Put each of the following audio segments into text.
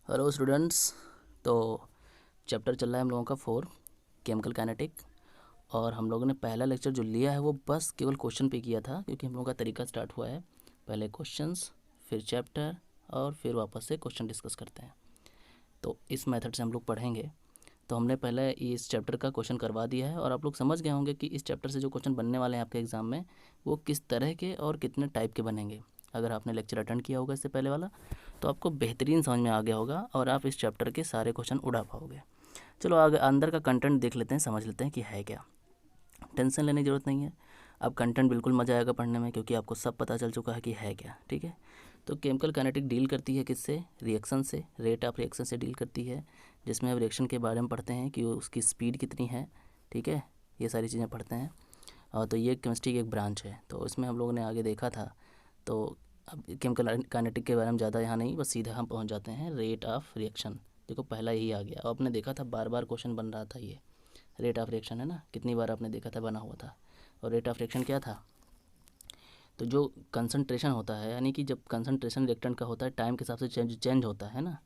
Hello students. तो chapter चल रहा है हम लोगों का 4 केमिकल काइनेटिक। और हम लोगों ने पहला लेक्चर जो लिया है वो बस केवल क्वेश्चन पे किया था, क्योंकि हम लोगों का तरीका स्टार्ट हुआ है पहले क्वेश्चंस फिर चैप्टर और फिर वापस से क्वेश्चन डिस्कस करते हैं। तो इस मेथड से हम लोग पढ़ेंगे। तो हमने पहले इस चैप्टर का क्वेश्चन करवा दिया है और आप लोग समझ गए होंगे कि इस चैप्टर से जो क्वेश्चन बनने वाले हैं आपके एग्ज़ाम में वो किस तरह के और कितने टाइप के बनेंगे। अगर आपने लेक्चर अटेंड किया होगा इससे पहले वाला तो आपको बेहतरीन समझ में आ गया होगा और आप इस चैप्टर के सारे क्वेश्चन उड़ा पाओगे। चलो आगे अंदर का कंटेंट देख लेते हैं, समझ लेते हैं कि है क्या। टेंशन लेने की ज़रूरत नहीं है। अब कंटेंट बिल्कुल मज़ा आएगा पढ़ने में, क्योंकि आपको सब पता चल चुका है कि है क्या। ठीक है। तो केमिकल काइनेटिक डील करती है किससे? रिएक्शन से, रेट ऑफ रिएक्शन से डील करती है, जिसमें अब रिएक्शन के बारे में पढ़ते हैं कि उसकी स्पीड कितनी है। ठीक है, ये सारी चीज़ें पढ़ते हैं। और तो ये केमिस्ट्री की एक ब्रांच है, तो इसमें हम लोगों ने आगे देखा था। तो अब केमिकल काइनेटिक के बारे में ज़्यादा यहाँ नहीं, बस सीधा हम पहुँच जाते हैं रेट ऑफ रिएक्शन। देखो पहला यही आ गया, आपने देखा था बार बार क्वेश्चन बन रहा था। ये रेट ऑफ रिएक्शन है ना, कितनी बार आपने देखा था बना हुआ था। और रेट ऑफ रिएक्शन क्या था? तो जो कंसंट्रेशन होता है, यानी कि जब कंसंट्रेशन रिएक्टेंट का होता है टाइम के हिसाब से चेंज होता है ना,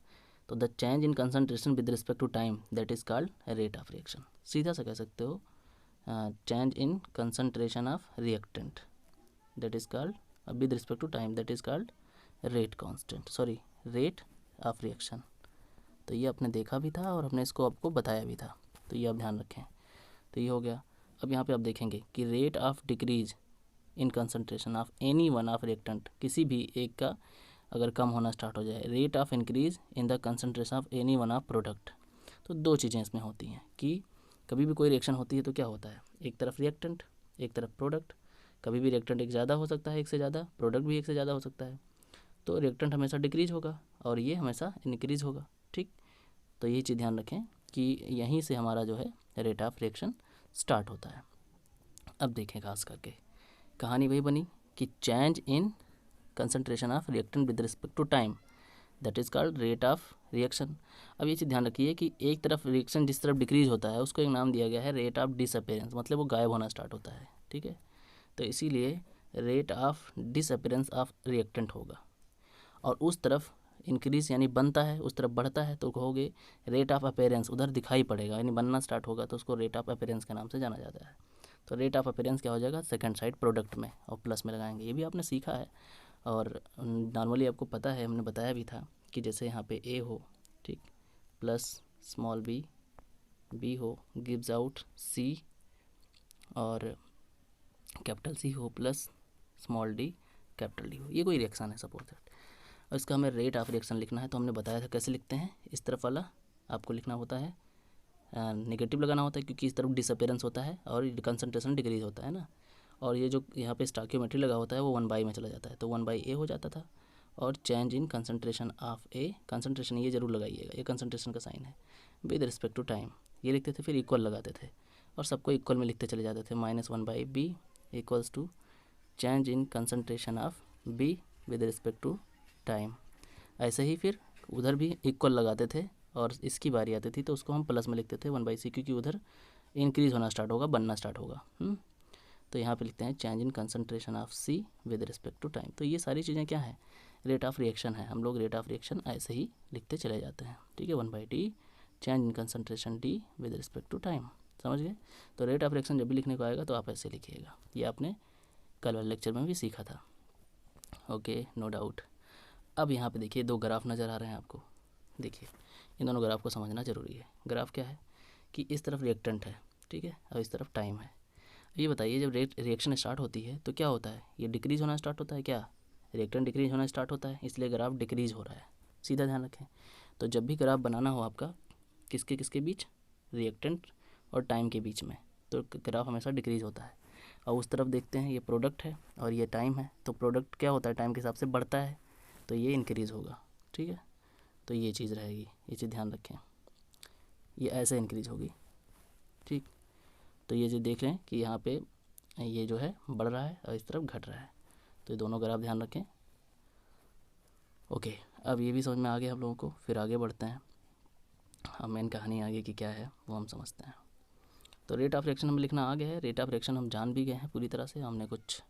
तो the change in concentration with respect to time that is called rate of reaction. सीधा सा कह सकते हो change in concentration of reactant that is called with respect to time that is called rate constant, sorry rate of reaction. तो ये आपने देखा भी था और हमने इसको आपको बताया भी था, तो ये आप ध्यान रखें। तो ये हो गया। अब यहाँ पे आप देखेंगे कि rate of decrease in concentration of any one of reactant, किसी भी एक का अगर कम होना स्टार्ट हो जाए, rate of increase in the concentration of any one of product. तो दो चीज़ें इसमें होती हैं कि कभी भी कोई रिएक्शन होती है तो क्या होता है, एक तरफ रिएक्टेंट एक तरफ प्रोडक्ट। कभी भी रिएक्टेंट एक ज़्यादा हो सकता है एक से ज़्यादा, प्रोडक्ट भी एक से ज़्यादा हो सकता है। तो रिएक्टेंट हमेशा डिक्रीज होगा और ये हमेशा इंक्रीज होगा। ठीक, तो ये चीज़ ध्यान रखें कि यहीं से हमारा जो है रेट ऑफ रिएक्शन स्टार्ट होता है। अब देखें खास करके कहानी वही बनी कि change in concentration of reactant with respect to time that is called rate of reaction. अब ये चीज़ ध्यान रखिए कि एक तरफ रिएक्शन जिस तरफ डिक्रीज होता है उसको एक नाम दिया गया है रेट ऑफ डिसअपेरेंस, मतलब वो गायब होना स्टार्ट होता है। ठीक है, तो इसीलिए rate of disappearance of reactant होगा। और उस तरफ इंक्रीज यानी बनता है, उस तरफ बढ़ता है तो कहोगे रेट ऑफ अपेरेंस, उधर दिखाई पड़ेगा यानी बनना स्टार्ट होगा तो उसको रेट ऑफ अपेरेंस के नाम से जाना जाता है। तो रेट ऑफ अपेरेंस क्या हो जाएगा? सेकंड साइड प्रोडक्ट में और प्लस में लगाएंगे। ये भी आपने सीखा है और नॉर्मली आपको पता है, हमने बताया भी था कि जैसे यहाँ पे ए हो, ठीक, प्लस स्मॉल बी, बी हो गिव्स आउट सी, और कैपिटल सी हो plus small D capital D हो। ये कोई रिएक्शन है सपोज दैट, और इसका हमें रेट ऑफ रिएक्शन लिखना है। तो हमने बताया था कैसे लिखते हैं। इस तरफ वाला आपको लिखना होता है, नेगेटिव लगाना होता है क्योंकि इस तरफ डिसअपेरेंस होता है और कंसंट्रेशन डिक्रीज होता है ना। और ये जो यहाँ पे स्टॉइकियोमेट्री लगा होता है वो 1/, में चला जाता है, तो 1/a हो जाता था। और change in concentration of A, concentration ये जरूर लगाइएगा, ये कंसंट्रेशन का साइन है, विद रिस्पेक्ट टू टाइम ये लिखते थे, फिर इक्वल लगाते थे और सबको इक्वल में लिखते चले जाते थे। -1/b equals to change in concentration of B with respect to time. ऐसे ही फिर उधर भी इक्वल लगाते थे और इसकी बारी आती थी तो उसको हम प्लस में लिखते थे 1/c, क्योंकि उधर इंक्रीज़ होना स्टार्ट होगा, बनना स्टार्ट होगा। तो यहाँ पे लिखते हैं change in concentration of C with respect to time. तो ये सारी चीज़ें क्या है? रेट ऑफ रिएक्शन है। हम लोग रेट ऑफ रिएक्शन ऐसे ही लिखते चले जाते हैं। ठीक है, 1/d change in concentration D with respect to time. समझ गए? तो रेट ऑफ रिएक्शन जब भी लिखने को आएगा तो आप ऐसे लिखिएगा। ये आपने कल वाले लेक्चर में भी सीखा था। Okay, no doubt. अब यहाँ पे देखिए दो ग्राफ नज़र आ रहे हैं आपको। देखिए इन दोनों ग्राफ को समझना ज़रूरी है। ग्राफ क्या है कि इस तरफ रिएक्टेंट है, ठीक है, और इस तरफ टाइम है। ये बताइए जब रिएक्शन स्टार्ट होती है तो क्या होता है? ये डिक्रीज़ होना स्टार्ट होता है। क्या रिएक्टेंट डिक्रीज़ होना स्टार्ट होता है, इसलिए ग्राफ डिक्रीज़ हो रहा है। सीधा ध्यान रखें। तो जब भी ग्राफ बनाना हो आपका किसके किसके बीच, रिएक्टेंट और टाइम के बीच में, तो ग्राफ हमेशा डिक्रीज़ होता है। और उस तरफ देखते हैं ये प्रोडक्ट है और ये टाइम है, तो प्रोडक्ट क्या होता है, टाइम के हिसाब से बढ़ता है, तो ये इंक्रीज़ होगा। ठीक है, तो ये चीज़ रहेगी, ये चीज़ ध्यान रखें, ये ऐसे इंक्रीज़ होगी। ठीक, तो ये जो देख रहे हैं कि यहाँ पे ये जो है बढ़ रहा है और इस तरफ घट रहा है, तो ये दोनों ग्राफ ध्यान रखें। ओके, अब ये भी समझ में आ गया हम लोगों को। फिर आगे बढ़ते हैं, हम मेन कहानी आगे की क्या है वो हम समझते हैं। तो रेट ऑफ रिएक्शन हमें लिखना आ गया है। रेट ऑफ रिएक्शन हम जान भी गए हैं पूरी तरह से, हमने कुछ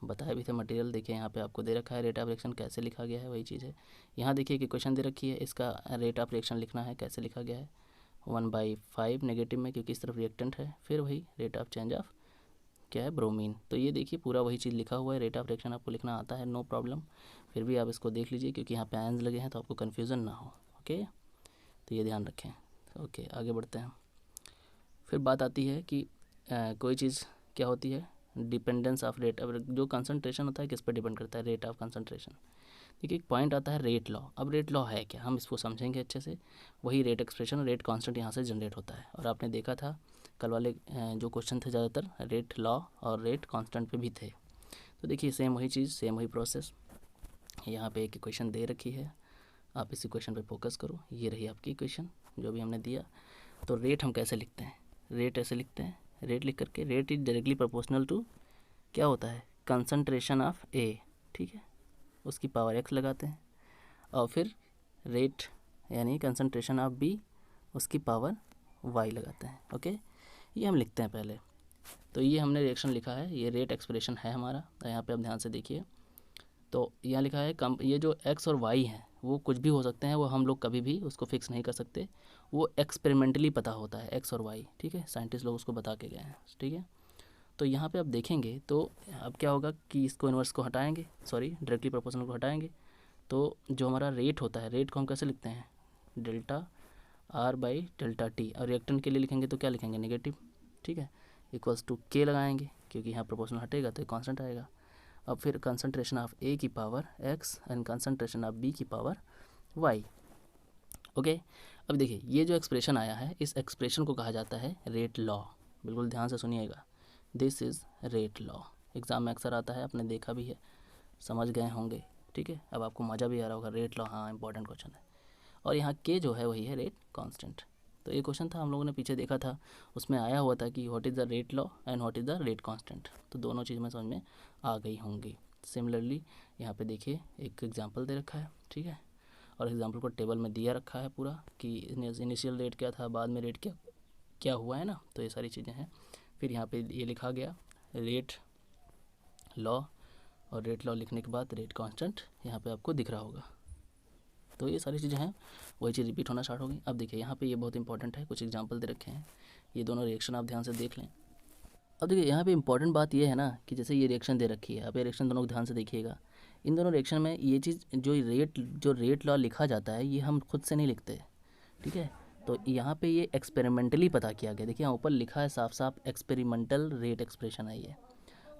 बताया भी था मटेरियल। देखिए यहाँ पे आपको दे रखा है रेट ऑफ रिएक्शन कैसे लिखा गया है, वही चीज़ है। यहाँ देखिए कि क्वेश्चन दे रखी है, इसका रेट ऑफ रिएक्शन लिखना है, कैसे लिखा गया है 1/5 नेगेटिव में, क्योंकि इस तरफ रिएक्टेंट है। फिर वही रेट ऑफ चेंज ऑफ क्या है, ब्रोमीन। तो ये देखिए पूरा वही चीज़ लिखा हुआ है, रेट ऑफ रिएक्शन आपको लिखना आता है, नो प्रॉब्लम। फिर भी आप इसको देख लीजिए क्योंकि यहाँ पे आयंस लगे हैं तो आपको कन्फ्यूज़न ना हो। ओके, तो ये ध्यान रखें। ओके, आगे बढ़ते हैं। फिर बात आती है कि कोई चीज़ क्या होती है, डिपेंडेंस ऑफ रेट। अब जो कंसंट्रेशन होता है किस पर डिपेंड करता है, रेट ऑफ कंसंट्रेशन। देखिए एक पॉइंट आता है रेट लॉ। अब रेट लॉ है क्या, हम इसको समझेंगे अच्छे से। वही रेट एक्सप्रेशन, रेट कांस्टेंट यहाँ से जनरेट होता है। और आपने देखा था कल वाले जो क्वेश्चन थे ज़्यादातर रेट लॉ और रेट कांस्टेंट पे भी थे। तो देखिए सेम वही चीज़, सेम वही प्रोसेस। यहाँ पे एक इक्वेशन दे रखी है, आप इस इक्वेशन पे फोकस करो। ये रही आपकी इक्वेशन जो भी हमने दिया। तो रेट हम कैसे लिखते हैं, रेट ऐसे लिखते हैं, रेट लिख करके rate is directly proportional to क्या होता है, कंसंट्रेशन ऑफ ए, ठीक है, उसकी पावर एक्स लगाते हैं। और फिर रेट यानी कंसंट्रेशन ऑफ बी, उसकी पावर वाई लगाते हैं। ओके, ये हम लिखते हैं पहले। तो ये हमने रिएक्शन लिखा है, ये रेट एक्सप्रेशन है हमारा। तो यहाँ पे आप ध्यान से देखिए, तो यहाँ लिखा है ये जो एक्स और वाई हैं वो कुछ भी हो सकते हैं, वो हम लोग कभी भी उसको फिक्स नहीं कर सकते, वो एक्सपेरिमेंटली पता होता है एक्स और वाई, ठीक है, साइंटिस्ट लोग उसको बता के गए हैं, ठीक है। तो यहाँ पे आप देखेंगे तो अब क्या होगा कि इसको इन्वर्स को हटाएंगे, सॉरी डायरेक्टली प्रोपोर्शनल को हटाएंगे, तो जो हमारा रेट होता है, रेट को हम कैसे लिखते हैं, delta R by delta T. और रिएक्टेंट के लिए लिखेंगे तो क्या लिखेंगे, नेगेटिव, ठीक है, इक्वल्स टू के लगाएंगे, क्योंकि यहाँ प्रोपोर्शनल हटेगा तो कांस्टेंट आएगा। अब फिर कंसंट्रेशन ऑफ ए की power X and concentration of B की पावर वाई। ओके, अब देखिए ये जो एक्सप्रेशन आया है, इस एक्सप्रेशन को कहा जाता है रेट लॉ। बिल्कुल ध्यान से सुनिएगा, this is rate law. Exam में अक्सर आता है, आपने देखा भी है, समझ गए होंगे, ठीक है। अब आपको मज़ा भी आ रहा होगा, रेट लॉ, हाँ इंपॉर्टेंट क्वेश्चन है। और यहाँ के जो है वही है रेट कांस्टेंट। तो ये क्वेश्चन था, हम लोगों ने पीछे देखा था, उसमें आया हुआ था कि what is the rate law and what is the rate constant. तो दोनों चीज़ में समझ में आ गई होंगी। सिमिलरली यहाँ पे देखिए एक एग्जांपल दे रखा है, ठीक है, और एग्जांपल को टेबल में दिया रखा है पूरा कि इनिशियल रेट क्या था, बाद में रेट क्या क्या हुआ है ना, तो ये सारी चीज़ें हैं। फिर यहाँ पे ये लिखा गया रेट लॉ, और रेट लॉ लिखने के बाद रेट कांस्टेंट यहाँ पे आपको दिख रहा होगा। तो ये सारी चीज़ें हैं, वही चीज़ रिपीट होना स्टार्ट होगी। अब देखिए यहाँ पे ये बहुत इंपॉर्टेंट है, कुछ एग्जांपल दे रखे हैं, ये दोनों रिएक्शन आप ध्यान से देख लें। अब देखिए यहाँ पे इंपॉर्टेंट बात ये है ना कि जैसे ये रिएक्शन दे रखी है, अब ये रिएक्शन दोनों को ध्यान से देखिएगा। इन दोनों रिएक्शन में ये चीज़ जो रेट लॉ लिखा जाता है, ये हम खुद से नहीं लिखते, ठीक है। तो यहाँ पे ये एक्सपेरिमेंटली पता किया गया। देखिए यहाँ ऊपर लिखा है साफ साफ, एक्सपेरिमेंटल रेट एक्सप्रेशन है ये।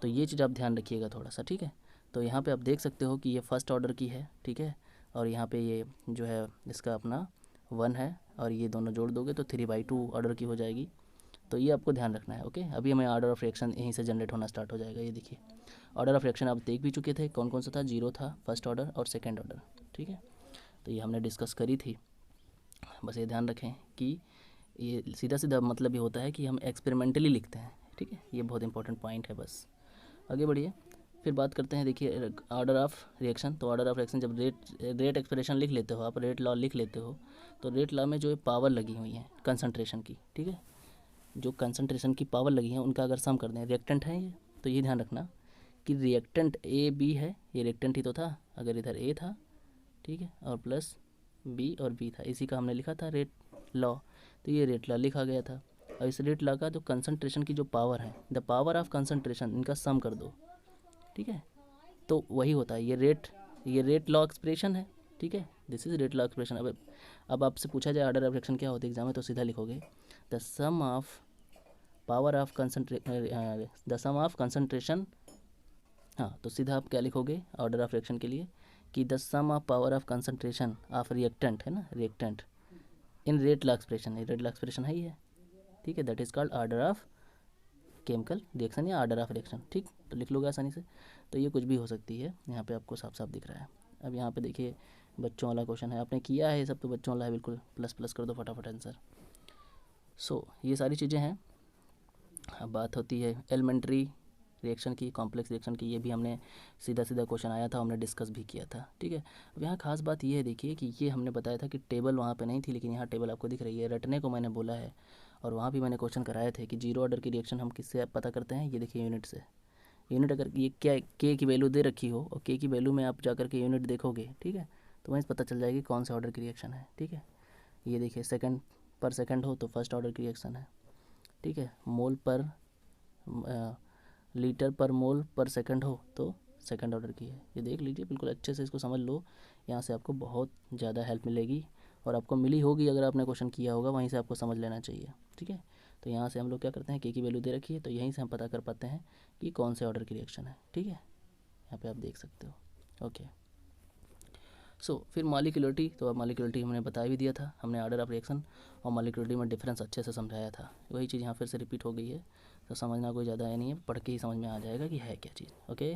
तो ये चीज़ आप ध्यान रखिएगा थोड़ा सा, ठीक है। तो यहाँ पे आप देख सकते हो कि ये फर्स्ट ऑर्डर की है, ठीक है, और यहाँ पे ये जो है इसका अपना 1 है, और ये दोनों जोड़ दोगे तो 3/2 ऑर्डर की हो जाएगी। तो ये आपको ध्यान रखना है। ओके, अभी हमें ऑर्डर ऑफ रिएक्शन यहीं से जनरेट होना स्टार्ट हो जाएगा। ये देखिए ऑर्डर ऑफ रिएक्शन आप देख भी चुके थे, कौन कौन सा था, 0 था, फर्स्ट ऑर्डर और सेकेंड ऑर्डर, ठीक है। तो ये हमने डिस्कस करी थी। बस ये ध्यान रखें कि ये सीधा सीधा मतलब ये होता है कि हम एक्सपेरिमेंटली लिखते हैं, ठीक है, ये बहुत इंपॉर्टेंट पॉइंट है। बस आगे बढ़िए, फिर बात करते हैं। देखिए ऑर्डर ऑफ रिएक्शन, तो ऑर्डर ऑफ रिएक्शन जब रेट एक्सप्रेशन लिख लेते हो आप, रेट लॉ लिख लेते हो, तो रेट लॉ में जो पावर लगी हुई है कंसंट्रेशन की, ठीक है, जो कंसंट्रेशन की पावर लगी है उनका अगर सम कर दें, रिएक्टेंट है ये, तो ये ध्यान रखना कि रिएक्टेंट ए बी है, ये रिएक्टेंट ही तो था, अगर इधर ए था, ठीक है, और प्लस बी और बी था, इसी का हमने लिखा था रेट लॉ, तो ये रेट लॉ लिखा गया था। और इस रेट लॉ का जो कंसंट्रेशन की जो पावर है, द पावर ऑफ कंसंट्रेशन, इनका सम कर दो, ठीक है, तो वही होता है ये रेट लॉ एक्सप्रेशन है, ठीक है, this is rate law expression. अब आपसे पूछा जाए ऑर्डर ऑफ रिएक्शन क्या होती है एग्जाम में, तो सीधा लिखोगे the sum of power of the sum of concentration. हाँ, तो सीधा आप क्या लिखोगे ऑर्डर ऑफ रिएक्शन के लिए कि the sum of power of concentration of reactant, है ना, reactant in rate law expression, ये रेट लॉ एक्सप्रेशन है ही है, ठीक है, that is called order of chemical reaction या ऑर्डर ऑफ रिएक्शन, ठीक, तो लिख लोगे आसानी से। तो ये कुछ भी हो सकती है, यहाँ पे आपको साफ साफ दिख रहा है। अब यहाँ पे देखिए बच्चों वाला क्वेश्चन है, आपने किया है ये सब, तो बच्चों वाला है, बिल्कुल प्लस प्लस कर दो फटाफट आंसर। सो ये सारी चीज़ें हैं। अब बात होती है एलिमेंट्री रिएक्शन की, कॉम्प्लेक्स रिएक्शन की, ये भी हमने सीधा सीधा क्वेश्चन आया था, हमने डिस्कस भी किया था, ठीक है। अब यहाँ खास बात ये है, देखिए कि ये हमने बताया था कि टेबल वहाँ पे नहीं थी, लेकिन यहाँ टेबल आपको दिख रही है, रटने को मैंने बोला है। और वहाँ भी मैंने क्वेश्चन कराए थे कि जीरो ऑर्डर की रिएक्शन हम किससे पता करते हैं, ये देखिए यूनिट से, यूनिट अगर ये क्या के की वैल्यू दे रखी हो और के की वैल्यू में आप जाकर के यूनिट देखोगे, ठीक है, तो वहीं से पता चल जाएगी कौन से ऑर्डर की रिएक्शन है, ठीक है। ये देखिए सेकंड पर सेकंड हो तो फर्स्ट ऑर्डर की रिएक्शन है, ठीक है। मोल पर लीटर पर मोल पर सेकंड हो तो सेकंड ऑर्डर की है। ये देख लीजिए, बिल्कुल अच्छे से इसको समझ लो, यहाँ से आपको बहुत ज़्यादा हेल्प मिलेगी और आपको मिली होगी अगर आपने क्वेश्चन किया होगा, वहीं से आपको समझ लेना चाहिए, ठीक है। तो यहाँ से हम लोग क्या करते हैं, के की वैल्यू दे रखी है तो यहीं से हम पता कर पाते हैं कि कौन से ऑर्डर की रिएक्शन है, ठीक है। यहाँ पे आप देख सकते हो, ओके। फिर मॉलिक्यूलरिटी, तो अब मॉलिक्यूलरिटी हमने बता भी दिया था, हमने ऑर्डर ऑफ रिएक्शन और मॉलिक्यूलरिटी में डिफरेंस अच्छे से समझाया था। वही चीज़ यहाँ फिर से रिपीट हो गई है, तो समझना कोई ज़्यादा है नहीं है, पढ़ के ही समझ में आ जाएगा कि है क्या चीज़, ओके।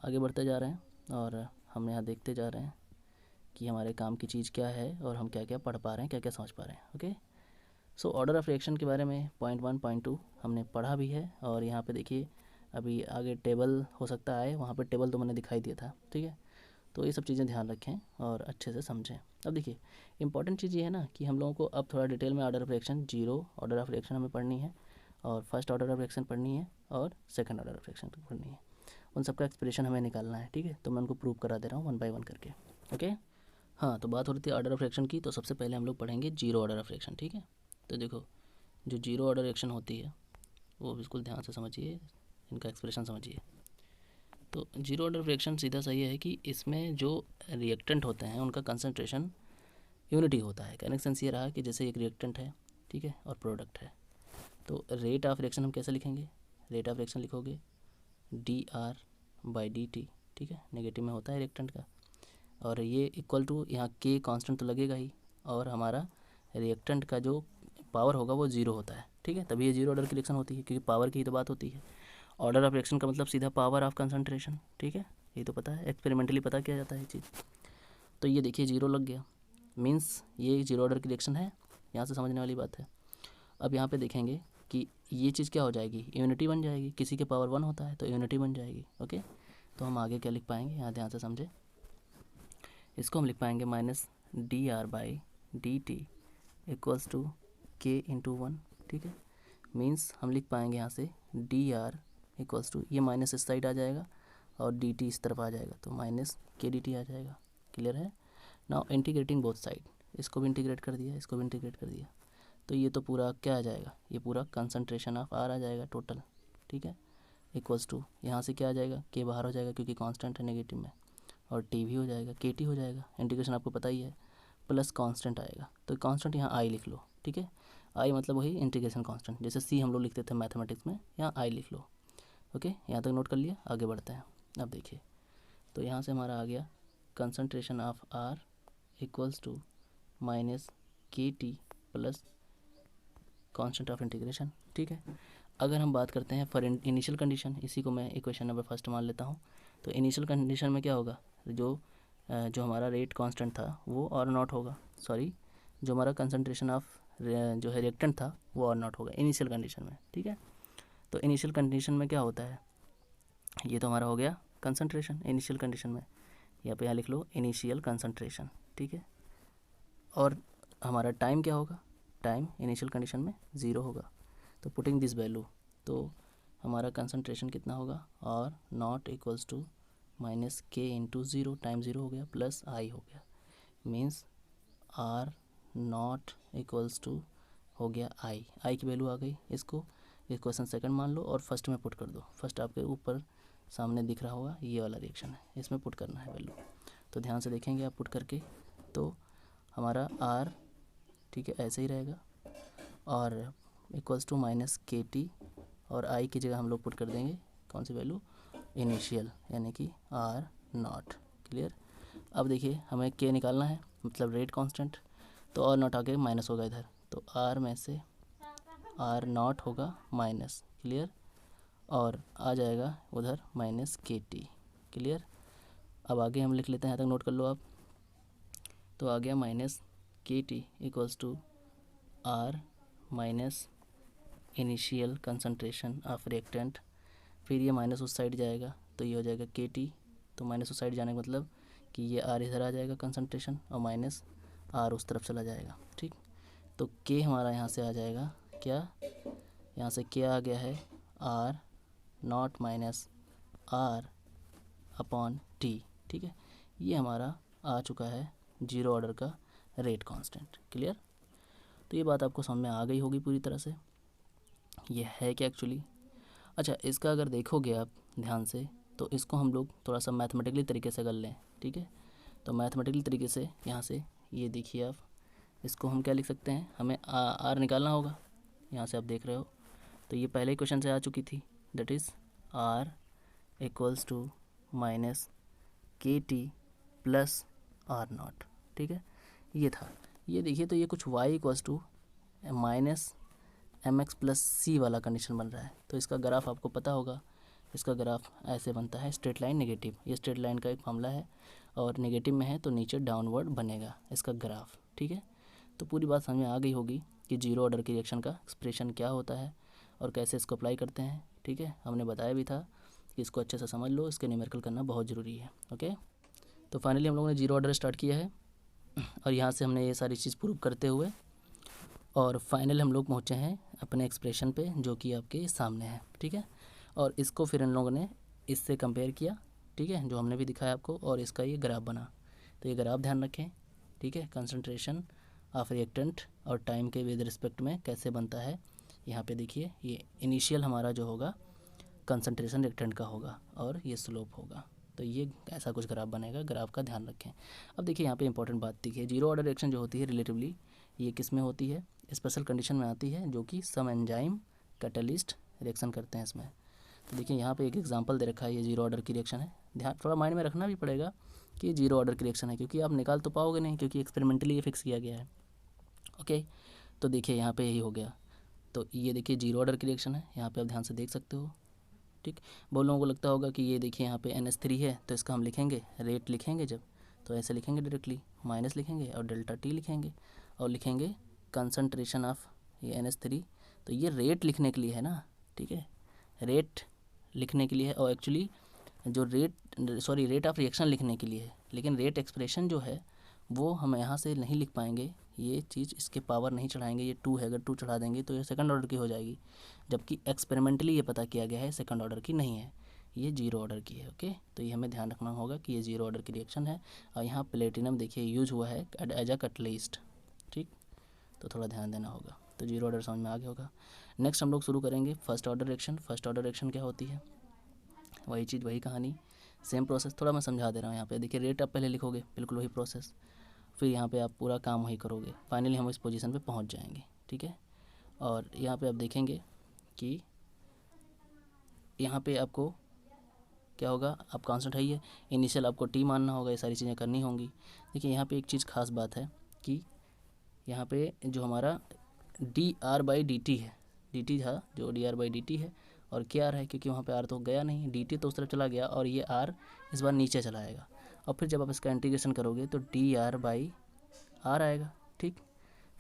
आगे बढ़ते जा रहे हैं और हम यहाँ देखते जा रहे हैं कि हमारे काम की चीज़ क्या है और हम क्या क्या पढ़ पा रहे हैं, क्या क्या समझ पा रहे हैं, ओके। ऑर्डर ऑफ रिएक्शन के बारे में पॉइंट 1 पॉइंट 2 हमने पढ़ा भी है और यहाँ पे देखिए अभी आगे टेबल हो सकता है, वहाँ पे टेबल तो मैंने दिखाई दिया था, ठीक है। तो ये सब चीज़ें ध्यान रखें और अच्छे से समझें। अब देखिए इंपॉर्टेंट चीज़ ये है ना कि हम लोगों को अब थोड़ा डिटेल में order of reaction, zero order of reaction हमें पढ़नी है और फर्स्ट ऑर्डर ऑफ रिएक्शन पढ़नी है और सेकंड ऑर्डर ऑफ रिएक्शन पढ़नी है। उन सबका एक्सप्रेशन हमें निकालना है, ठीक है। तो मैं उनको प्रूव करा दे रहा हूँ 1 बाय 1 करके, ओके। हाँ, तो बात हो रही थी ऑर्डर ऑफ रिएक्शन की, तो सबसे पहले हम लोग पढ़ेंगे जीरो ऑर्डर ऑफ रिएक्शन, ठीक है। तो देखो जो जीरो ऑर्डर रिएक्शन होती है वो बिल्कुल ध्यान से समझिए, इनका एक्सप्रेशन समझिए। तो जीरो ऑर्डर रिएक्शन सीधा सा ये है कि इसमें जो रिएक्टेंट होते हैं उनका कंसंट्रेशन यूनिटी होता है। कहने का सेंस ये रहा कि जैसे एक रिएक्टेंट है, ठीक है, और प्रोडक्ट है, तो रेट ऑफ रिएक्शन हम कैसे लिखेंगे, रेट ऑफ रिएक्शन लिखोगे D R by D T, ठीक है, नेगेटिव में होता है रिएक्टेंट का, और ये इक्वल टू यहाँ के कांस्टेंट तो लगेगा ही, और हमारा रिएक्टेंट का जो पावर होगा वो जीरो होता है, ठीक है, तभी ये जीरो ऑर्डर की रिएक्शन होती है, क्योंकि पावर की ही तो बात होती है। ऑर्डर ऑफ रिएक्शन का मतलब सीधा पावर ऑफ कंसंट्रेशन, ठीक है, ये तो पता है, एक्सपेरिमेंटली पता किया जाता है ये चीज़। तो ये देखिए जीरो लग गया, मीन्स ये जीरो ऑर्डर की रिएक्शन है, यहाँ से समझने वाली बात है। अब यहाँ पे देखेंगे कि ये चीज़ क्या हो जाएगी, यूनिटी बन जाएगी, किसी के पावर 1 होता है तो यूनिटी बन जाएगी, ओके। तो हम आगे क्या लिख पाएंगे, यहाँ ध्यान से समझे, इसको हम लिख पाएंगे minus D R by D T equals to K into 1, ठीक है। मीन्स हम लिख पाएंगे यहाँ से डी आर इक्वल्स टू, ये माइनस इस साइड आ जाएगा और डी टी इस तरफ आ जाएगा, तो माइनस के डी टी आ जाएगा, क्लियर है। नाउ इंटीग्रेटिंग बोथ साइड, इसको भी इंटीग्रेट कर दिया, इसको भी इंटीग्रेट कर दिया, तो ये तो पूरा क्या आ जाएगा, ये पूरा कंसंट्रेशन ऑफ आर आ जाएगा टोटल, ठीक है, इक्वल्स टू यहाँ से क्या आ जाएगा, के बाहर हो जाएगा क्योंकि कांस्टेंट है नेगेटिव में, और टी भी हो जाएगा, के टी हो जाएगा, इंटीग्रेशन आपको पता ही है, प्लस कांस्टेंट आएगा, तो कांस्टेंट यहाँ आई लिख लो, ठीक है। आई मतलब वही इंटीग्रेशन कांस्टेंट, जैसे सी हम लोग लिखते थे मैथमेटिक्स में, यहाँ आई लिख लो, ओके। यहाँ तक नोट कर लिया, आगे बढ़ते हैं। अब देखिए तो यहाँ से हमारा आ गया concentration of R equals to minus K T plus constant of integration, ठीक है। अगर हम बात करते हैं फॉर इनिशियल कंडीशन, इसी को मैं इक्वेशन नंबर फर्स्ट मान लेता हूँ, तो इनिशियल कंडीशन में क्या होगा, जो हमारा रेट कांस्टेंट था वो और नॉट होगा, सॉरी, जो हमारा कंसंट्रेशन ऑफ जो है रिएक्टेंट था वो और नॉट होगा इनिशियल कंडीशन में, ठीक है। तो इनिशियल कंडीशन में क्या होता है, ये तो हमारा हो गया कंसंट्रेशन इनिशियल कंडीशन में, यहाँ लिख लो इनिशियल कंसंट्रेशन, ठीक है। और हमारा टाइम क्या होगा, टाइम इनिशियल कंडीशन में 0 होगा, तो पुटिंग दिस वैल्यू, तो हमारा कंसंट्रेशन कितना होगा, और not equals to minus K into 0, time 0 हो गया प्लस आई हो गया, means R not equals to हो गया आई की वैल्यू आ गई, इसको इक्वेशन सेकंड मान लो और फर्स्ट में पुट कर दो, फर्स्ट आपके ऊपर सामने दिख रहा होगा ये वाला रिएक्शन है, इसमें पुट करना है वैल्यू, तो ध्यान से देखेंगे आप पुट करके, तो हमारा आर, ठीक है, ऐसे ही रहेगा, और equals to minus K T, और आई की जगह हम लोग पुट कर देंगे कौन सी वैल्यू, इनिशियल, यानी कि आर नॉट, क्लियर। अब देखिए हमें के निकालना है, मतलब रेट कांस्टेंट, तो और नॉट आगे माइनस होगा इधर, तो आर में से आर नॉट होगा माइनस, क्लियर, और आ जाएगा उधर माइनस के टी, क्लियर। अब आगे हम लिख लेते हैं, यहाँ तक नोट कर लो आप, तो आ गया minus K T equals to R minus initial concentration of reactant, फिर ये माइनस उस साइड जाएगा तो ये हो जाएगा के टी, तो माइनस उस साइड जाने का मतलब कि ये आर इधर आ जाएगा कंसंट्रेशन, और माइनस आर उस तरफ चला जाएगा, ठीक। तो के हमारा यहाँ से आ जाएगा क्या, यहाँ से क्या आ गया है, R not minus R upon T, ठीक है। ये हमारा आ चुका है जीरो ऑर्डर का रेट कांस्टेंट। क्लियर? तो ये बात आपको समझ में आ गई होगी पूरी तरह से। ये है क्या एक्चुअली? अच्छा, इसका अगर देखोगे आप ध्यान से तो इसको हम लोग थोड़ा सा मैथमेटिकली तरीके से कर लें, ठीक है। तो मैथमेटिकली तरीके से यहाँ से ये देखिए आप, इसको हम क्या लिख सकते हैं, हमें आर निकालना होगा। यहाँ से आप देख रहे हो तो ये पहले ही क्वेश्चन से आ चुकी थी, that is R equals to minus K T plus R naught, ठीक है। ये था, ये देखिए तो ये कुछ Y equals to minus M X plus C वाला कंडीशन बन रहा है। तो इसका ग्राफ आपको पता होगा, इसका ग्राफ ऐसे बनता है, स्ट्रेट लाइन नेगेटिव। ये स्ट्रेट लाइन का एक मामला है और नेगेटिव में है तो नीचे डाउनवर्ड बनेगा इसका ग्राफ, ठीक है। तो पूरी बात समझ में आ गई होगी कि जीरो ऑर्डर की रिएक्शन का एक्सप्रेशन क्या होता है और कैसे इसको अप्लाई करते हैं, ठीक है। हमने बताया भी था कि इसको अच्छे से समझ लो, इसके न्यूमेरिकल करना बहुत ज़रूरी है। ओके, तो फाइनली हम लोगों ने जीरो ऑर्डर स्टार्ट किया है और यहाँ से हमने ये सारी चीज़ प्रूव करते हुए और फाइनल हम लोग पहुँचे हैं अपने एक्सप्रेशन पे जो कि आपके सामने है, ठीक है। और इसको फिर इन लोगों ने इससे कंपेयर किया, ठीक है, जो हमने भी दिखाया आपको, और इसका ये ग्राफ बना। तो ये ग्राफ ध्यान रखें, ठीक है। कंसंट्रेशन ऑफ रिएक्टेंट और टाइम के विद रिस्पेक्ट में कैसे बनता है, यहाँ पे देखिए ये इनिशियल हमारा जो होगा कंसंट्रेशन रिएक्टेंट का होगा और ये स्लोप होगा। तो ये ऐसा कुछ ग्राफ बनेगा, ग्राफ का ध्यान रखें। अब देखिए यहाँ पे इंपॉर्टेंट बात देखिए, जीरो ऑर्डर रिएक्शन जो होती है रिलेटिवली ये किस में होती है, स्पेशल कंडीशन में आती है जो कि सम एंजाइम कैटलिस्ट रिएक्शन करते हैं इसमें। तो देखिए यहाँ पे एक एग्जांपल दे रखा है, ये जीरो ऑर्डर की रिएक्शन है। ध्यान थोड़ा माइंड में रखना भी पड़ेगा कि ये जीरो ऑर्डर की रिएक्शन है, क्योंकि आप निकाल तो पाओगे नहीं, क्योंकि एक्सपेरिमेंटली ये फिक्स किया गया है। ओके, तो देखिए यहाँ पे यही हो गया। तो ये देखिए जीरो ऑर्डर की रिएक्शन है, यहाँ पे आप ध्यान से देख सकते हो, ठीक। बहुत लोगों को लगता होगा कि ये देखिए यहाँ पे NH3 है तो इसका हम लिखेंगे रेट, लिखेंगे जब तो ऐसे लिखेंगे डायरेक्टली, माइनस लिखेंगे और डेल्टा टी लिखेंगे और लिखेंगे कंसंट्रेशन ऑफ ये NH3। तो ये रेट लिखने के लिए है ना, ठीक है, रेट लिखने के लिए है। और एक्चुअली जो रेट ऑफ रिएक्शन लिखने के लिए है, लेकिन रेट एक्सप्रेशन जो है वो हम यहाँ से नहीं लिख पाएंगे, ये चीज़ इसके पावर नहीं चढ़ाएंगे। ये 2 है, अगर 2 चढ़ा देंगे तो ये सेकंड ऑर्डर की हो जाएगी, जबकि एक्सपेरिमेंटली ये पता किया गया है सेकंड ऑर्डर की नहीं है, ये जीरो ऑर्डर की है। ओके, तो ये हमें ध्यान रखना होगा कि ये जीरो ऑर्डर की रिएक्शन है। और यहाँ प्लेटिनम देखिए यूज हुआ है एज अ कैटलिस्ट, ठीक, तो थोड़ा ध्यान देना होगा। तो जीरो ऑर्डर समझ में आ गया होगा। नेक्स्ट हम लोग शुरू करेंगे first order reaction. First order reaction क्या होती है, वही चीज़ वही कहानी, सेम प्रोसेस, थोड़ा मैं समझा दे रहा हूँ। यहाँ पे देखिए रेट आप पहले लिखोगे, बिल्कुल वही प्रोसेस, फिर यहाँ पे आप पूरा काम वही करोगे, फाइनली हम इस पोजीशन पे पहुँच जाएंगे, ठीक है। और यहाँ पे आप देखेंगे कि यहाँ पे आपको क्या होगा, आप कांस्टेंट है, ये इनिशियल आपको टी मानना होगा, ये सारी चीज़ें करनी होंगी। देखिए यहाँ पे एक चीज़ खास बात है कि यहाँ पे जो हमारा dr/dt है, dt था जो dr/dt है, और क्या आर है क्योंकि वहाँ पे आर तो गया नहीं, dt तो उस तरफ चला गया और ये आर इस बार नीचे चला आएगा। और फिर जब आप इसका इंटीग्रेशन करोगे तो dr/r आएगा, ठीक।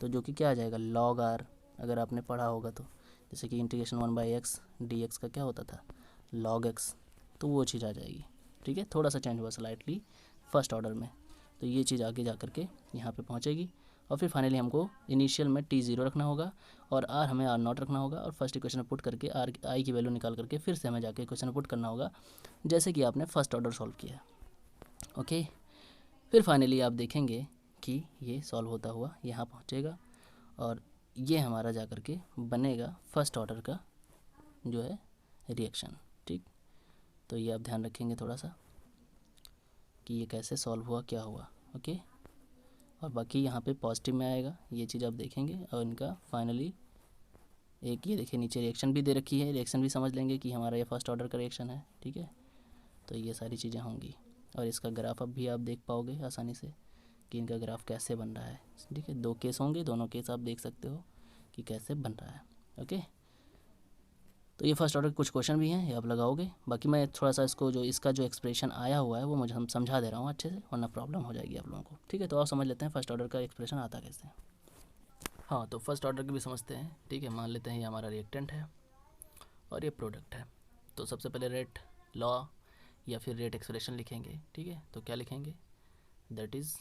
तो जो कि क्या आ जाएगा log r, अगर आपने पढ़ा होगा तो, जैसे कि इंटीग्रेशन 1/x dx का क्या होता था log x, तो वो चीज़ आ जाएगी, ठीक है। थोड़ा सा चेंज हुआ स्लाइटली फर्स्ट ऑर्डर में, तो ये चीज़ आगे जा करके यहाँ पे पहुँचेगी। और फिर फाइनली हमको इनिशियल में t0 रखना होगा और r हमें r0 रखना होगा, और फर्स्ट इक्वेशन में पुट करके i की वैल्यू निकाल करके फिर से हमें जाके इक्वेशन में पुट करना होगा, जैसे कि आपने फर्स्ट ऑर्डर सॉल्व किया। ओके, फिर फाइनली आप देखेंगे कि ये सॉल्व होता हुआ यहाँ पहुँचेगा और ये हमारा जा करके बनेगा फर्स्ट ऑर्डर का जो है रिएक्शन, ठीक। तो ये आप ध्यान रखेंगे थोड़ा सा कि ये कैसे सॉल्व हुआ, क्या हुआ। ओके, और बाकी यहाँ पे पॉजिटिव में आएगा, ये चीज़ आप देखेंगे। और इनका फाइनली एक ये देखिए नीचे रिएक्शन भी दे रखी है, रिएक्शन भी समझ लेंगे कि हमारा ये फर्स्ट ऑर्डर का रिएक्शन है, ठीक है। तो ये सारी चीज़ें होंगी और इसका ग्राफ अब भी आप देख पाओगे आसानी से कि इनका ग्राफ कैसे बन रहा है, ठीक है। 2 केस होंगे, दोनों केस आप देख सकते हो कि कैसे बन रहा है। ओके, तो ये फर्स्ट ऑर्डर के कुछ क्वेश्चन भी हैं, ये आप लगाओगे। बाकी मैं थोड़ा सा इसको जो इसका जो एक्सप्रेशन आया हुआ है वो मुझे हम समझा दे रहा हूँ अच्छे से, वरना प्रॉब्लम हो जाएगी आप लोगों को, ठीक है। तो आप समझ लेते हैं फर्स्ट ऑर्डर का एक्सप्रेशन आता कैसे। हाँ, तो फर्स्ट ऑर्डर की भी समझते हैं, ठीक है। मान लेते हैं ये हमारा रिएक्टेंट है और ये प्रोडक्ट है। तो सबसे पहले रेट लॉ या फिर रेट एक्सप्रेशन लिखेंगे, ठीक है। तो क्या लिखेंगे, that is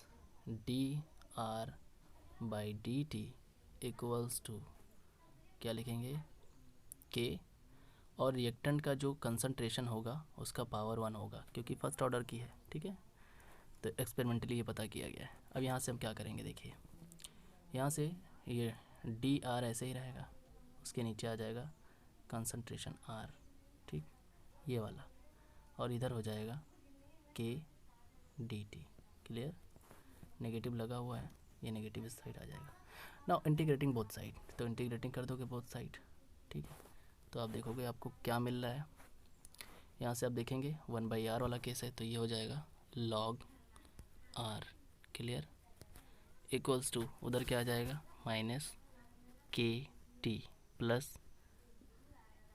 dr/dt equals to क्या लिखेंगे, k, और रिएक्टेंट का जो कंसंट्रेशन होगा उसका पावर 1 होगा, क्योंकि फर्स्ट ऑर्डर की है, ठीक है। तो एक्सपेरिमेंटली ये पता किया गया है। अब यहाँ से हम क्या करेंगे, देखिए यहाँ से ये डी आर ऐसे ही रहेगा, उसके नीचे आ जाएगा कंसंट्रेशन आर, ठीक, ये वाला, और इधर हो जाएगा के डी टी। क्लियर? नेगेटिव लगा हुआ है, ये नेगेटिव इस साइड आ जाएगा। नाउ इंटीग्रेटिंग बोथ साइड, तो इंटीग्रेटिंग कर दोगे बोथ साइड, ठीक है। तो आप देखोगे आपको क्या मिल रहा है। यहाँ से आप देखेंगे 1/r वाला केस है, तो ये हो जाएगा log r। Clear? Equals to उधर क्या आ जाएगा, minus K T plus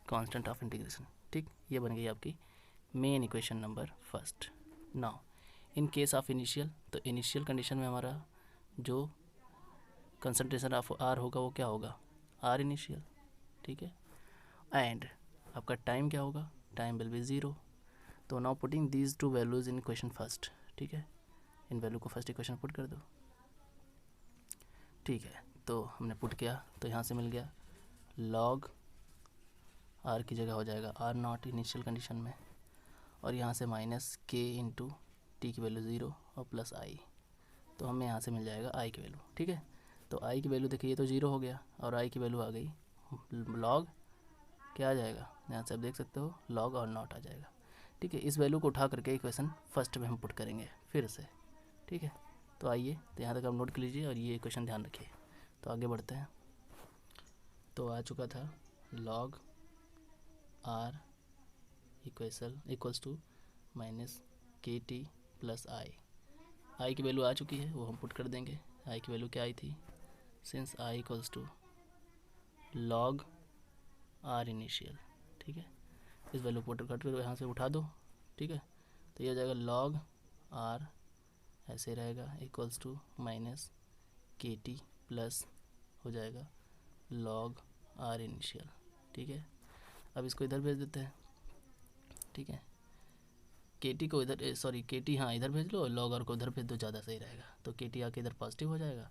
constant of integration, ठीक। ये बन गई आपकी main equation number first. Now in case of initial, तो इनिशियल कंडीशन में हमारा जो कंसंट्रेशन ऑफ आर होगा वो क्या होगा, आर इनिशियल, ठीक है। एंड आपका टाइम क्या होगा, टाइम विल बी 0। तो now putting these two values in equation first, ठीक है। इन वैल्यू को फर्स्ट इक्वेशन पुट कर दो, ठीक है। तो हमने पुट किया, तो यहाँ से मिल गया log आर की जगह हो जाएगा आर नॉट इनिशियल कंडीशन में, और यहाँ से माइनस के इंटू टी की वैल्यू 0 और प्लस आई, तो हमें यहाँ से मिल जाएगा आई की वैल्यू, ठीक है। तो आई की वैल्यू देखिए, ये तो 0 हो गया और आई की वैल्यू आ गई log क्या आ जाएगा, यहाँ से आप देख सकते हो log और नॉट आ जाएगा, ठीक है। इस वैल्यू को उठा करके इक्वेशन फर्स्ट में हम पुट करेंगे फिर से, ठीक है। तो आइए, तो यहाँ तक आप नोट कर लीजिए और ये इक्वेशन ध्यान रखिए। तो आगे बढ़ते हैं। तो आ चुका था log R equals to minus K T plus I की वैल्यू आ चुकी है, वो हम पुट कर देंगे। आई की वैल्यू क्या आई थी, since I equals to log R initial, ठीक है। इस वैल्यू पुट कर यहाँ से उठा दो, ठीक है। तो ये हो जाएगा log आर ऐसे रहेगा equals to minus K T plus हो जाएगा log आर इनिशियल, ठीक है। अब इसको इधर भेज देते हैं, ठीक है। के टी को इधर, सॉरी के टी हाँ इधर भेज लो, log आर को उधर भेज दो, ज़्यादा सही रहेगा। तो के टी आके इधर पॉजिटिव हो जाएगा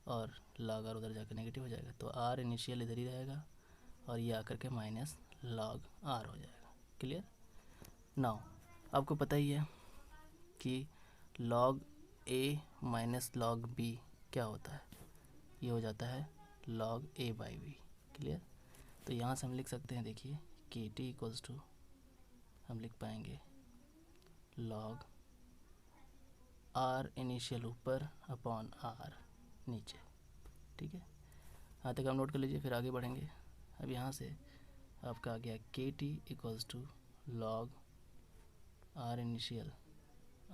और log आर उधर जाकर नेगेटिव हो जाएगा। तो आर इनिशियल इधर ही रहेगा और ये आकर के माइनस log आर हो जाएगा। क्लियर? नाउ आपको पता ही है कि log a minus log b क्या होता है, ये हो जाता है log a by b। Clear? तो यहाँ से हम लिख सकते हैं, देखिए के टी इक्वल्स टू हम लिख पाएंगे log आर इनिशियल ऊपर अपॉन आर नीचे, ठीक है। यहाँ तक आप नोट कर लीजिए, फिर आगे बढ़ेंगे। अब यहाँ से आपका आ गया K T equals to log R initial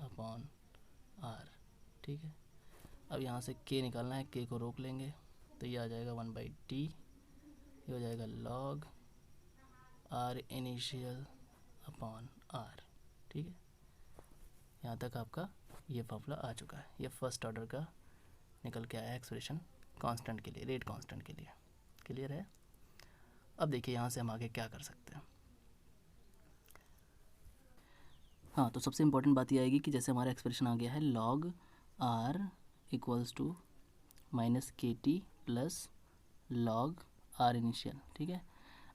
upon R, ठीक है। अब यहाँ से के निकालना है, के को रोक लेंगे तो ये आ जाएगा 1/t, ये हो जाएगा log R initial upon R, ठीक है। यहाँ तक आपका ये फॉर्मूला आ चुका है। ये फर्स्ट ऑर्डर का निकल के आया एक्सप्रेशन कांस्टेंट के लिए, रेट कांस्टेंट के लिए। क्लियर है? अब देखिए यहाँ से हम आगे क्या कर सकते हैं। हाँ, तो सबसे इम्पोर्टेंट बात ये आएगी कि जैसे हमारा एक्सप्रेशन आ गया है log R equals to minus K T plus log R initial, ठीक है।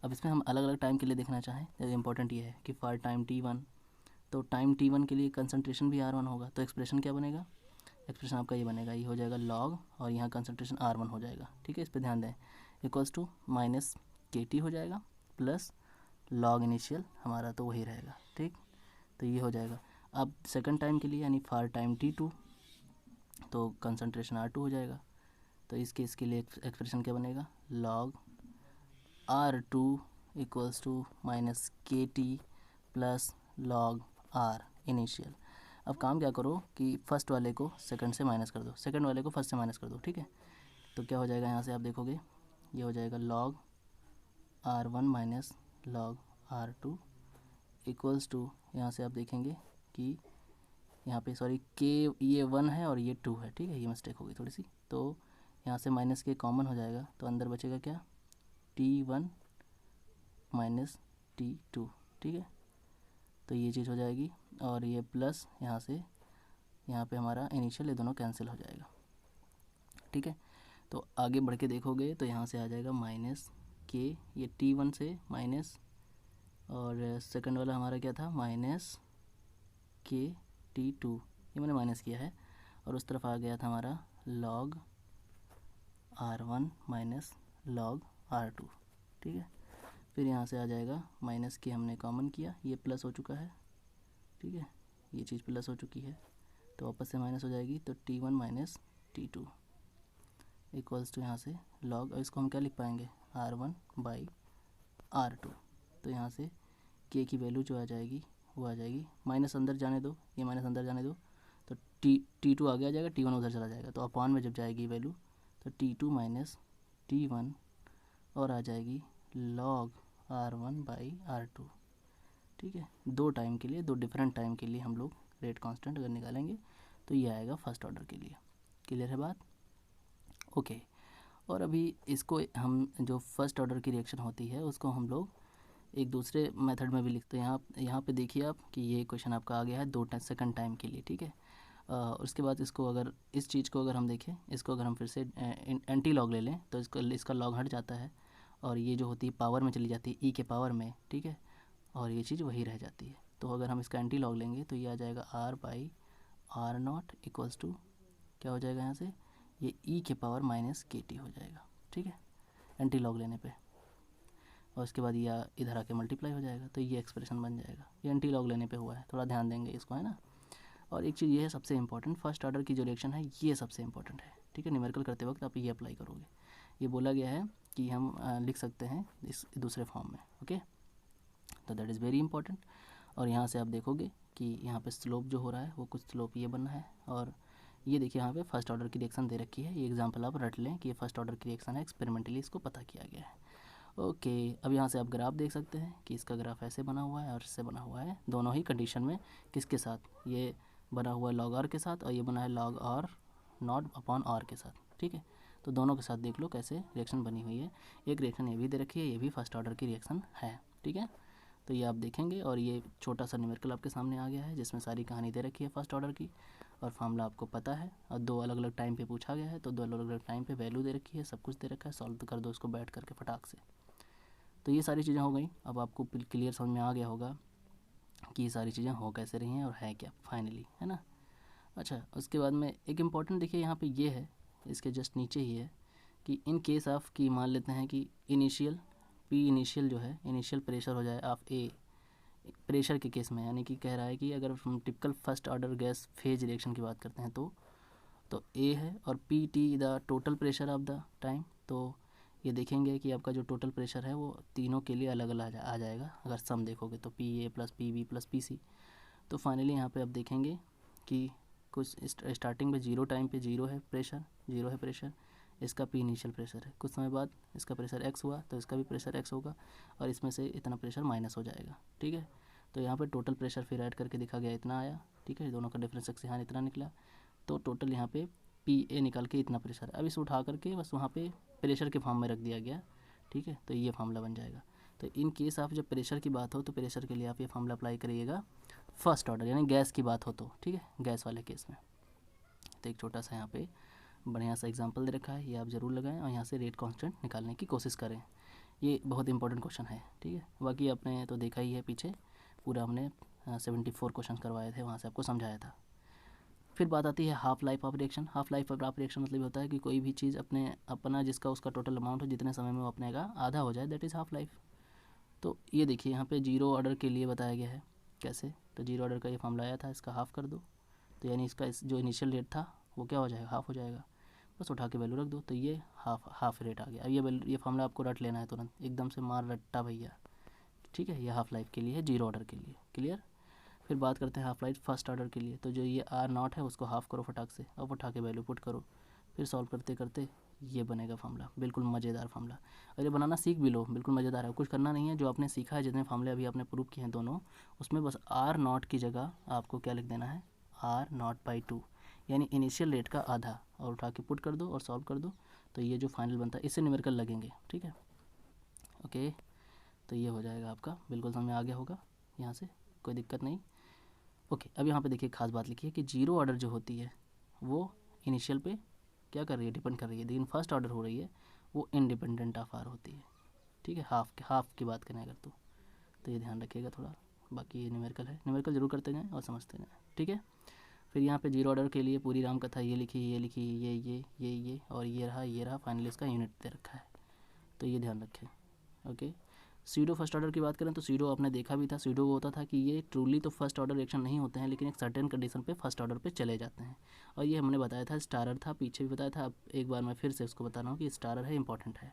अब इसमें हम अलग अलग टाइम के लिए देखना चाहें, जैसे इंपॉर्टेंट ये है कि फॉर टाइम t1, तो टाइम t1 के लिए कंसंट्रेशन भी r1 होगा, तो एक्सप्रेशन क्या बनेगा, एक्सप्रेशन आपका ये बनेगा, ये हो जाएगा log और यहाँ कंसंट्रेशन r1 हो जाएगा, ठीक है। इस पर ध्यान दें, equals to minus K T हो जाएगा प्लस log इनिशियल हमारा तो वही रहेगा, ठीक। तो ये हो जाएगा। अब सेकंड टाइम के लिए यानी फॉर टाइम t2, तो कंसंट्रेशन r2 हो जाएगा। तो इस केस के लिए एक्सप्रेशन क्या बनेगा, log r2 equals to minus K T plus log r initial. अब काम क्या करो कि फर्स्ट वाले को सेकंड से माइनस कर दो, सेकंड वाले को फर्स्ट से माइनस कर दो, ठीक है। तो क्या हो जाएगा, यहाँ से आप देखोगे ये हो जाएगा log r1 minus log r2 equals to, यहाँ से आप देखेंगे कि यहाँ पे सॉरी के ये 1 है और ये 2 है, ठीक है, ये मिस्टेक होगी थोड़ी सी। तो यहाँ से माइनस के कॉमन हो जाएगा, तो अंदर बचेगा क्या, t1 माइनस t2, ठीक है। तो ये चीज़ हो जाएगी और ये प्लस यहाँ से यहाँ पे हमारा इनिशियल, ये दोनों कैंसिल हो जाएगा, ठीक है। तो आगे बढ़ के देखोगे तो यहाँ से आ जाएगा माइनस के, ये t1 से माइनस और सेकंड वाला हमारा क्या था, माइनस के टी टू, ये मैंने माइनस किया है, और उस तरफ आ गया था हमारा log r1 minus log r2, ठीक है। फिर यहाँ से आ जाएगा माइनस के, हमने कॉमन किया, ये प्लस हो चुका है, ठीक है, ये चीज़ प्लस हो चुकी है, तो वापस से माइनस हो जाएगी, तो t1 minus t2 equals to यहाँ से log, और इसको हम क्या लिख पाएंगे, r1 बाई r2। तो यहाँ से k की वैल्यू जो आ जाएगी वो आ जाएगी, माइनस अंदर जाने दो, ये माइनस अंदर जाने दो, तो t2 आगे आ जाएगा, t1 उधर चला जाएगा, तो अपॉन में जब जाएगी वैल्यू तो t2 माइनस t1 और आ जाएगी log r1 बाई r2, ठीक है। दो टाइम के लिए, दो डिफरेंट टाइम के लिए हम लोग रेट कांस्टेंट अगर निकालेंगे तो ये आएगा फर्स्ट ऑर्डर के लिए। क्लियर है बात? ओके। और अभी इसको हम जो फर्स्ट ऑर्डर की रिएक्शन होती है उसको हम लोग एक दूसरे मेथड में भी लिखते हैं। यहाँ पे देखिए आप कि ये क्वेश्चन आपका आ गया है दो सेकंड टाइम के लिए, ठीक है। उसके बाद इसको अगर इस चीज़ को अगर हम देखें, इसको अगर हम फिर से एंटी लॉग ले लें तो इसका लॉग हट जाता है और ये जो होती है पावर में चली जाती है, ई के पावर में, ठीक है, और ये चीज़ वही रह जाती है। तो अगर हम इसका एंटी लॉग लेंगे तो ये आ जाएगा R by R not equals to क्या हो जाएगा, यहाँ से ये ई के पावर माइनस के टी हो जाएगा, ठीक है, एंटी लॉग लेने पे। और उसके बाद ये इधर आके मल्टीप्लाई हो जाएगा, तो ये एक्सप्रेशन बन जाएगा। ये एंटी लॉग लेने पे हुआ है, थोड़ा ध्यान देंगे इसको, है ना। और एक चीज़ ये है सबसे इंपॉर्टेंट, फर्स्ट ऑर्डर की जो रिएक्शन है ये सबसे इंपॉर्टेंट है, ठीक है। न्यूमेरिकल करते वक्त आप ये अप्लाई करोगे। ये बोला गया है कि हम लिख सकते हैं इस दूसरे फॉर्म में, ओके, तो दैट इज़ वेरी इंपॉर्टेंट। और यहाँ से आप देखोगे कि यहाँ पे स्लोप जो हो रहा है वो कुछ स्लोप ये बनना है, और ये देखिए यहाँ पे फर्स्ट ऑर्डर की रिएक्शन दे रखी है। ये एग्जांपल आप रट लें कि ये फर्स्ट ऑर्डर की रिएक्शन है, एक्सपेरिमेंटली इसको पता किया गया है। ओके, अब यहाँ से आप ग्राफ देख सकते हैं कि इसका ग्राफ ऐसे बना हुआ है और इससे बना हुआ है, दोनों ही कंडीशन में। किसके साथ? ये बना हुआ है log r के साथ, और ये बना है log r not upon r के साथ, ठीक है। तो दोनों के साथ देख लो कैसे रिएक्शन बनी हुई है। एक रिएक्शन ये भी दे रखी है, ये भी फर्स्ट ऑर्डर की रिएक्शन है, ठीक है। तो ये आप देखेंगे, और ये छोटा सा न्यूमेरिकल आपके सामने आ गया है जिसमें सारी कहानी दे रखी है फर्स्ट ऑर्डर की, और फार्मूला आपको पता है, और दो अलग अलग टाइम पे पूछा गया है, तो दो अलग अलग टाइम पे वैल्यू दे रखी है, सब कुछ दे रखा है, सॉल्व कर दो इसको बैठ करके फटाक से। तो ये सारी चीज़ें हो गई। अब आपको क्लियर समझ में आ गया होगा कि ये सारी चीज़ें हो कैसे रही हैं और है क्या फाइनली, है ना। अच्छा, उसके बाद में एक इम्पॉर्टेंट देखिए यहाँ पे ये है, इसके जस्ट नीचे ही है कि इन केस ऑफ की मान लेते हैं कि इनिशियल पी इनिशियल जो है, इनिशियल प्रेशर हो जाए ऑफ ए, प्रेशर के केस में, यानी कि कह रहा है कि अगर हम typical first order gas phase reaction की बात करते हैं तो ए है, और P T the total pressure of the time. तो ये देखेंगे कि आपका जो टोटल प्रेशर है वो तीनों के लिए अलग अलग आ जाएगा। अगर सम देखोगे तो P A plus P B plus P C. तो फाइनली यहाँ पे आप देखेंगे कि कुछ स्टार्टिंग में जीरो टाइम पे जीरो है प्रेशर, इसका पी इनिशियल प्रेशर है। कुछ समय बाद इसका प्रेशर एक्स हुआ तो इसका भी प्रेशर एक्स होगा, और इसमें से इतना प्रेशर माइनस हो जाएगा, ठीक है। तो यहाँ पे टोटल प्रेशर फिर ऐड करके दिखा गया, इतना आया, ठीक है, दोनों का डिफरेंस एक्स यहाँ इतना निकला, तो टोटल यहाँ पे पी ए निकाल के इतना प्रेशर। अब इसे उठा करके बस वहाँ पे प्रेशर के फॉर्म में रख दिया गया, ठीक है, तो ये फार्मूला बन जाएगा। तो इन केस आप जब प्रेशर की बात हो तो प्रेशर के लिए आप ये फार्मूला अप्लाई करिएगा फर्स्ट ऑर्डर, यानी गैस की बात हो तो, ठीक है, गैस वाले केस में। तो एक छोटा सा यहाँ पे बढ़िया सा एग्जांपल दे रखा है, ये आप ज़रूर लगाएं और यहाँ से रेट कांस्टेंट निकालने की कोशिश करें। ये बहुत इंपॉर्टेंट क्वेश्चन है, ठीक है। बाकी आपने तो देखा ही है, पीछे पूरा हमने 74 क्वेश्चन करवाए थे, वहाँ से आपको समझाया था। फिर बात आती है half life of reaction. Half life of reaction मतलब होता है कि कोई भी चीज़ अपना जिसका उसका टोटल अमाउंट हो, जितने समय में वो अपने का आधा हो जाए, दैट इज़ हाफ लाइफ। तो ये देखिए यहाँ पे जीरो ऑर्डर के लिए बताया गया है कैसे। तो जीरो ऑर्डर का ये फॉर्मूला आया था, इसका हाफ कर दो, तो यानी इसका जो इनिशियल रेट था वो क्या हो जाएगा, हाफ हो जाएगा। बस उठा के वैल्यू रख दो, तो ये हाफ रेट आ गया। अब ये फार्मूला आपको रट लेना है तुरंत, एकदम से मार रट्टा भैया, ठीक है। ये हाफ लाइफ के लिए है, जीरो ऑर्डर के लिए, क्लियर। फिर बात करते हैं हाफ लाइफ फर्स्ट ऑर्डर के लिए। तो जो ये आर नॉट है उसको हाफ करो फटाक से, अब उठा के वैल्यू पुट करो, फिर सॉल्व करते करते ये बनेगा फार्मूला। बिल्कुल मज़ेदार फार्मूला, और ये बनाना सीख भी लो, बिल्कुल मज़ेदार है। कुछ करना नहीं है, जो आपने सीखा है, जितने फार्मूले अभी आपने प्रूव किए हैं दोनों, उसमें बस आर नॉट की जगह आपको क्या लिख देना है, आर नॉट बाई 2, यानी इनिशियल रेट का आधा, और उठा के पुट कर दो और सॉल्व कर दो, तो ये जो फाइनल बनता है इससे न्यूमेरिकल लगेंगे, ठीक है। ओके, तो ये हो जाएगा आपका, बिल्कुल समझ में आ गया होगा, यहाँ से कोई दिक्कत नहीं। ओके, अब यहाँ पे देखिए खास बात लिखी है कि जीरो ऑर्डर जो होती है वो इनिशियल पे क्या कर रही है, डिपेंड कर रही है, लेकिन फर्स्ट ऑर्डर हो रही है वो इंडिपेंडेंट ऑफ आर होती है, ठीक है। हाफ की बात करें अगर तो ये ध्यान रखिएगा थोड़ा। बाकी ये न्यूमेरिकल है, न्यूमेरिकल जरूर करते जाएँ और समझते जाएँ, ठीक है। फिर यहाँ पे जीरो ऑर्डर के लिए पूरी राम कथा ये लिखी, ये लिखी, ये और ये रहा, फाइनली इसका यूनिट दे रखा है, तो ये ध्यान रखें, ओके। सीडो फर्स्ट ऑर्डर की बात करें तो सीडो आपने देखा भी था, सीडो वो होता था कि ये ट्रूली तो फर्स्ट ऑर्डर रिएक्शन नहीं होते हैं, लेकिन एक सर्टेन कंडीशन पे फर्स्ट ऑर्डर पे चले जाते हैं। और ये हमने बताया था स्टारर था, पीछे भी बताया था, अब एक बार मैं फिर से उसको बता रहा हूँ कि स्टारर है, इंपॉर्टेंट है।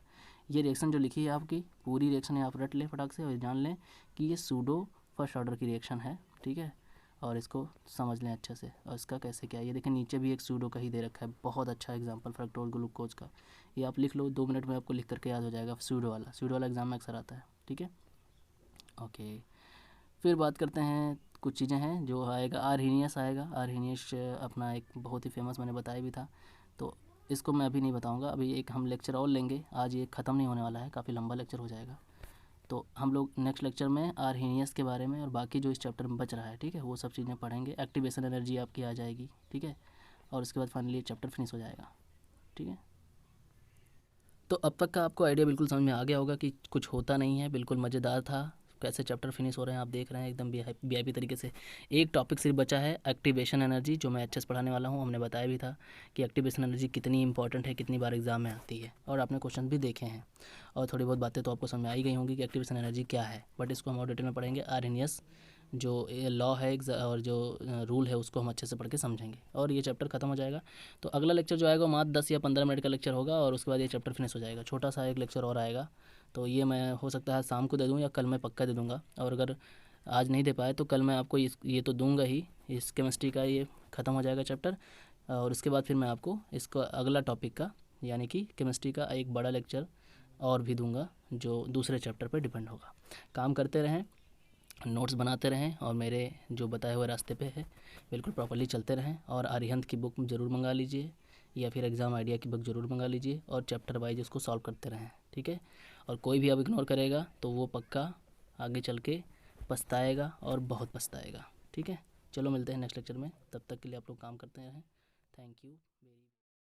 ये रिएक्शन जो लिखी है आपकी पूरी रिएक्शन आप रट लें फटाक से और जान लें कि ये सूडो फर्स्ट ऑर्डर की रिएक्शन है, ठीक है। और इसको समझ लें अच्छे से, और इसका कैसे क्या, ये देखें नीचे भी एक सूडो का ही दे रखा है, बहुत अच्छा एग्जांपल फ्रक्टोज ग्लूकोज का। ये आप लिख लो, 2 मिनट में आपको लिख करके याद हो जाएगा, सूडो वाला एग्जाम में अक्सर आता है, ठीक है, ओके। फिर बात करते हैं, कुछ चीज़ें हैं जो आएगा, आर्हीनियस आएगा। आर्हीनियस अपना एक बहुत ही फेमस, मैंने बताया भी था, तो इसको मैं अभी नहीं बताऊंगा, अभी एक हम लेक्चर और लेंगे, आज ये ख़त्म नहीं होने वाला है, काफ़ी लंबा लेक्चर हो जाएगा। तो हम लोग नेक्स्ट लेक्चर में आर्हीनियस के बारे में और बाकी जो इस चैप्टर में बच रहा है, ठीक है, वो सब चीज़ें पढ़ेंगे। एक्टिवेशन एनर्जी आपकी आ जाएगी, ठीक है, और उसके बाद फाइनली ये चैप्टर फिनिश हो जाएगा, ठीक है। तो अब तक का आपको आइडिया बिल्कुल समझ में आ गया होगा कि कुछ होता नहीं है, बिल्कुल मज़ेदार था, कैसे चैप्टर फिनिश हो रहे हैं आप देख रहे हैं एकदम वीआईपी तरीके से। एक टॉपिक सिर्फ बचा है, एक्टिवेशन एनर्जी, जो मैं अच्छे से पढ़ाने वाला हूँ। हमने बताया भी था कि एक्टिवेशन एनर्जी कितनी इंपॉर्टेंट है, कितनी बार एग्जाम में आती है, और आपने क्वेश्चन भी देखे हैं, और थोड़ी बहुत बातें तो आपको समझ में आई गई होंगी कि एक्टिवेशन एनर्जी क्या है, बट इसको हम और डिटेल में पढ़ेंगे। आर्हीनियस जो लॉ है और जो रूल है उसको हम अच्छे से पढ़ के समझेंगे, और ये चैप्टर खत्म हो जाएगा। तो अगला लेक्चर जो आएगा मात्र 10 या 15 मिनट का लेक्चर होगा, और उसके बाद ये चैप्टर फिनिश हो जाएगा। छोटा सा एक लेक्चर और आएगा, तो ये मैं हो सकता है शाम को दे दूँ या कल मैं पक्का दे दूँगा, और अगर आज नहीं दे पाए तो कल मैं आपको ये तो दूंगा ही, इस केमिस्ट्री का ये ख़त्म हो जाएगा चैप्टर, और उसके बाद फिर मैं आपको इसको अगला टॉपिक का यानी कि केमिस्ट्री का एक बड़ा लेक्चर और भी दूंगा, जो दूसरे चैप्टर पर डिपेंड होगा। काम करते रहें, नोट्स बनाते रहें, और मेरे जो बताए हुए रास्ते पे है बिल्कुल प्रॉपर्ली चलते रहें, और आर्यहंत की बुक ज़रूर मंगा लीजिए, या फिर एग्ज़ाम आइडिया की बुक ज़रूर मंगा लीजिए, और चैप्टर वाइज इसको सॉल्व करते रहें, ठीक है। और कोई भी अब इग्नोर करेगा तो वो पक्का आगे चल के पछताएगा, और बहुत पछताएगा, ठीक है। चलो मिलते हैं नेक्स्ट लेक्चर में, तब तक के लिए आप लोग काम करते रहें। Thank you very